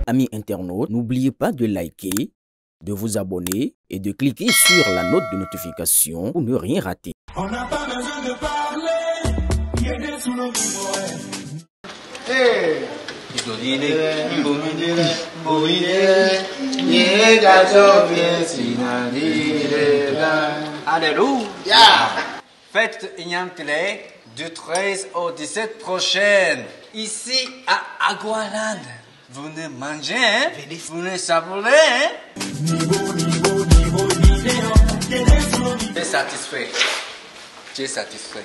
Amis internautes, n'oubliez pas de liker, de vous abonner et de cliquer sur la note de notification pour ne rien rater. On n'a pas besoin de parler, il est sous nos Alléluia. Fête Ignamtele du 13 au 17 prochaine, ici à Agualand. Vous venez manger, hein? Vous venez savourer, hein? Tu es satisfait. Tu es satisfait.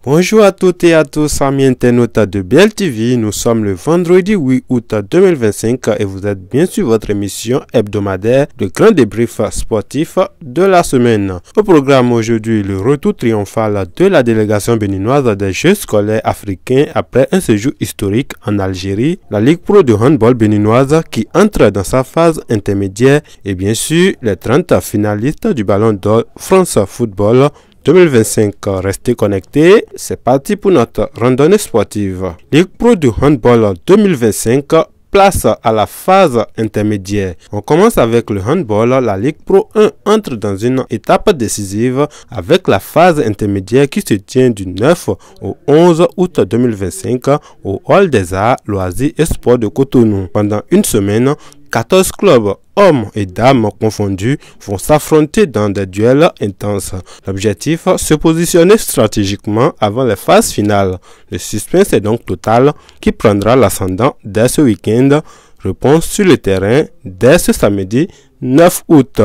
Bonjour à toutes et à tous, amis internautes de BLTV. Nous sommes le vendredi 8 août 2025 et vous êtes bien sur votre émission hebdomadaire de grand débrief sportif de la semaine. Au programme aujourd'hui, le retour triomphal de la délégation béninoise des Jeux scolaires africains après un séjour historique en Algérie, la Ligue Pro de handball béninoise qui entre dans sa phase intermédiaire et bien sûr les 30 finalistes du Ballon d'Or France Football 2025. Restez connectés, c'est parti pour notre randonnée sportive. Ligue Pro de handball 2025, place à la phase intermédiaire. On commence avec le handball. La Ligue Pro 1 entre dans une étape décisive avec la phase intermédiaire qui se tient du 9 au 11 août 2025 au Hall des Arts, Loisirs et Sports de Cotonou. Pendant une semaine, 14 clubs, hommes et dames confondus, vont s'affronter dans des duels intenses. L'objectif, se positionner stratégiquement avant les phases finales. Le suspense est donc total qui prendra l'ascendant dès ce week-end. Réponse sur le terrain dès ce samedi 9 août.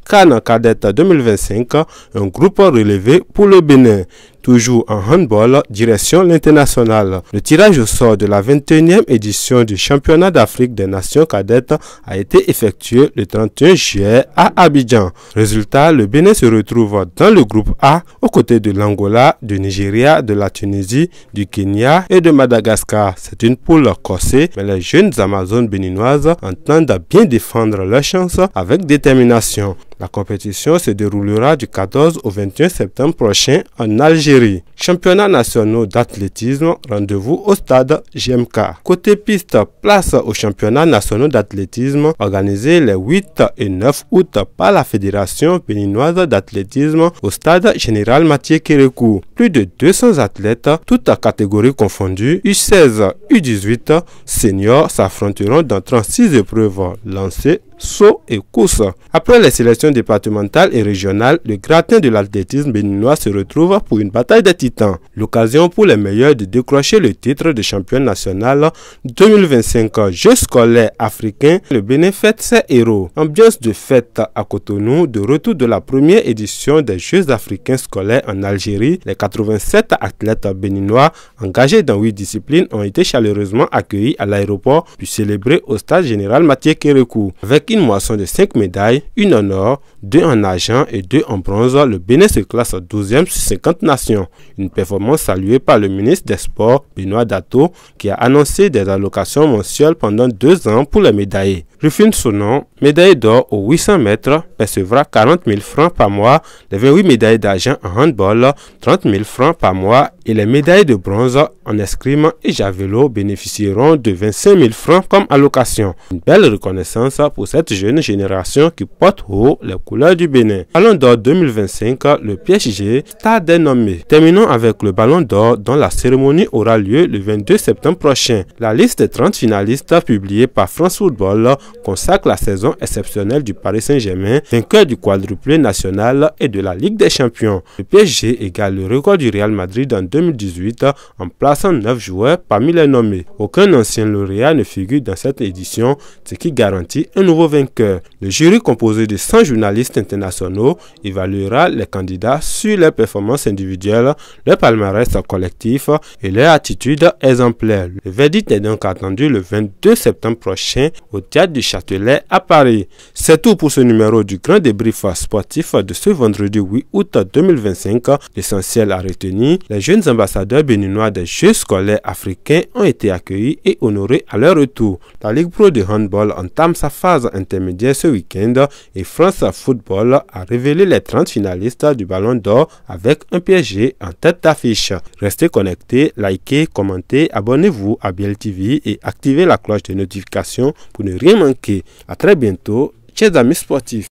CAN Cadette 2025, un groupe relevé pour le Bénin. Toujours en handball, direction l'international. Le tirage au sort de la 21e édition du championnat d'Afrique des nations cadettes a été effectué le 31 juillet à Abidjan. Résultat, le Bénin se retrouve dans le groupe A aux côtés de l'Angola, du Nigeria, de la Tunisie, du Kenya et de Madagascar. C'est une poule corsée, mais les jeunes Amazones béninoises entendent bien défendre leurs chances avec détermination. La compétition se déroulera du 14 au 21 septembre prochain en Algérie. Championnat national d'athlétisme, rendez-vous au stade GMK. Côté piste, place au championnat national d'athlétisme organisé les 8 et 9 août par la Fédération béninoise d'athlétisme au stade général Mathieu Kérékou. Plus de 200 athlètes, toutes catégories confondues, U16, U18, seniors s'affronteront dans 36 épreuves lancées, saut et course. Après les sélections départementales et régionales, le gratin de l'athlétisme béninois se retrouve pour une bataille des titans. L'occasion pour les meilleurs de décrocher le titre de champion national 2025 Jeux scolaires africains. Le Bénin fête ses héros. Ambiance de fête à Cotonou, de retour de la première édition des Jeux africains scolaires en Algérie. Les 87 athlètes béninois engagés dans 8 disciplines ont été chaleureusement accueillis à l'aéroport puis célébrés au stade général Mathieu Kérékou. Avec une moisson de 5 médailles, une en or, 2 en argent et 2 en bronze, le Bénin se classe 12e sur 50 nations. Une performance saluée par le ministre des Sports, Benoît Dato, qui a annoncé des allocations mensuelles pendant 2 ans pour les médaillés. Rufine Sonon, médaillé d'or aux 800 mètres, percevra 40 000 francs par mois, les 28 médailles d'argent en handball, 30 000 francs par mois et les médailles de bronze en escrime et javelot bénéficieront de 25 000 francs comme allocation. Une belle reconnaissance pour cette jeune génération qui porte haut les couleurs du Bénin. Ballon d'or 2025, le PSG star dénommé. Terminons avec le Ballon d'or dont la cérémonie aura lieu le 22 septembre prochain. La liste des 30 finalistes publiée par France Football consacre la saison exceptionnelle du Paris Saint-Germain, vainqueur du quadruplé national et de la Ligue des Champions. Le PSG égale le record du Real Madrid en 2018 en plaçant 9 joueurs parmi les nommés. Aucun ancien lauréat ne figure dans cette édition, ce qui garantit un nouveau vainqueur. Le jury composé de 100 journalistes internationaux évaluera les candidats sur leurs performances individuelles, leur palmarès collectif et leur attitude exemplaire. Le verdict est donc attendu le 22 septembre prochain au théâtre du Châtelet à Paris. C'est tout pour ce numéro du grand débrief sportif de ce vendredi 8 août 2025. L'essentiel à retenir, les jeunes ambassadeurs béninois des Jeux scolaires africains ont été accueillis et honorés à leur retour. La Ligue Pro de handball entame sa phase intermédiaire ce week-end et France Football a révélé les 30 finalistes du Ballon d'Or avec un PSG en tête d'affiche. Restez connectés, likez, commentez, abonnez-vous à BLTV et activez la cloche de notification pour ne rien manquer. À très bientôt, chers amis sportifs.